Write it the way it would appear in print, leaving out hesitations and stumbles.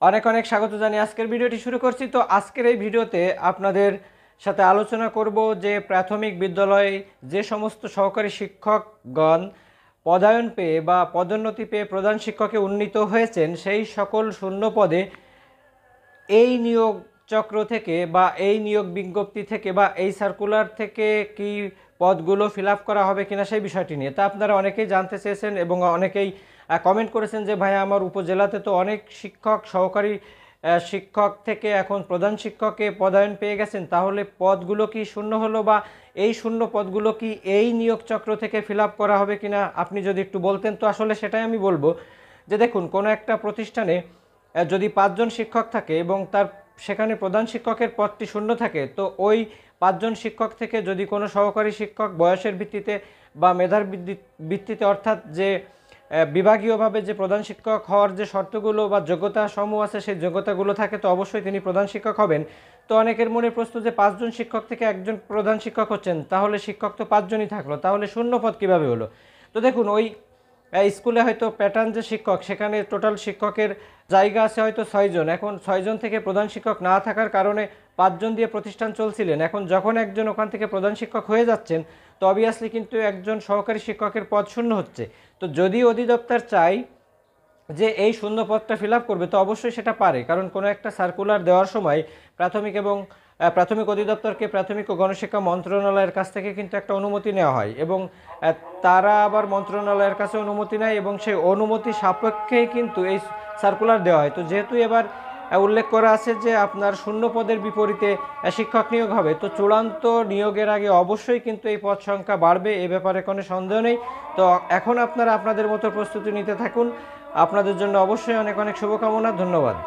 অনেক অনেক স্বাগত জানিয়ে আজকের ভিডিওটি শুরু করছি। তো আজকের এই ভিডিওতে আপনাদের সাথে আলোচনা করব যে প্রাথমিক বিদ্যালয়ে যে সমস্ত সহকারী শিক্ষকগণ পদায়ন পেয়ে বা পদোন্নতি পেয়ে প্রধান শিক্ষকে উন্নীত হয়েছেন সেই সকল শূন্য পদে এই নিয়োগ চক্র থেকে বা এই নিয়োগ বিজ্ঞপ্তি থেকে বা এই সার্কুলার থেকে কি পদগুলো ফিল আপ করা হবে কিনা সেই বিষয়টি নিয়ে। তা আপনারা অনেকেই জানতে চেয়েছেন এবং অনেকেই কমেন্ট করেছেন যে ভাই আমার উপজেলাতে তো অনেক শিক্ষক সহকারী শিক্ষক থেকে এখন প্রধান শিক্ষকে পদায়ন পেয়ে গেছেন, তাহলে পদগুলো কি শূন্য হলো বা এই শূন্য পদগুলো কি এই নিয়োগ চক্র থেকে ফিল আপ করা হবে কিনা আপনি যদি একটু বলতেন। তো আসলে সেটাই আমি বলবো যে দেখুন, কোনো একটা প্রতিষ্ঠানে যদি ৫ জন শিক্ষক থাকে এবং তার সেখানে প্রধান শিক্ষকের পদটি শূন্য থাকে, তো ওই ৫ জন শিক্ষক থেকে যদি কোনো সহকারী শিক্ষক বয়সের ভিত্তিতে বা মেধার ভিত্তিতে অর্থাৎ যে বিভাগীয়ভাবে যে প্রধান শিক্ষক হওয়ার যে শর্তগুলো বা যোগ্যতা সমূহ আছে সেই যোগ্যতাগুলো থাকে, তো অবশ্যই তিনি প্রধান শিক্ষক হবেন। তো অনেকের মনে প্রশ্ন যে ৫ জন শিক্ষক থেকে একজন প্রধান শিক্ষক হচ্ছেন, তাহলে শিক্ষক তো ৫ জনই থাকলো, তাহলে শূন্য পদ কীভাবে হলো? তো দেখুন, ওই স্কুলে হয়তো প্যাটার্ন যে শিক্ষক, সেখানে টোটাল শিক্ষকের জায়গা আছে হয়তো ৬ জন। এখন ৬ জন থেকে প্রধান শিক্ষক না থাকার কারণে ৫ জন দিয়ে প্রতিষ্ঠান চলছিলেন। এখন যখন একজন ওখান থেকে প্রধান শিক্ষক হয়ে যাচ্ছেন, তো অবভিয়াসলি কিন্তু একজন সহকারী শিক্ষকের পদ শূন্য হচ্ছে। তো যদি অধিদপ্তর চাই যে এই শূন্য পদটা ফিল আপ করবে, তো অবশ্যই সেটা পারে, কারণ কোনো একটা সার্কুলার দেওয়ার সময় প্রাথমিক অধিদপ্তরকে প্রাথমিক ও গণশিক্ষা মন্ত্রণালয়ের কাছ থেকে কিন্তু একটা অনুমতি নেওয়া হয় এবং তারা আবার মন্ত্রণালয়ের কাছে অনুমতি নেয় এবং সেই অনুমতি সাপেক্ষেই কিন্তু এই সার্কুলার দেওয়া হয়। তো যেহেতু এবার উল্লেখ করা আছে যে আপনার শূন্য পদের বিপরীতে শিক্ষক নিয়োগ হবে, তো চূড়ান্ত নিয়োগের আগে অবশ্যই কিন্তু এই পদ সংখ্যা বাড়বে, এ ব্যাপারে কোনো সন্দেহ নেই। তো এখন আপনারা আপনাদের মতো প্রস্তুতি নিতে থাকুন। আপনাদের জন্য অবশ্যই অনেক অনেক শুভকামনা। ধন্যবাদ।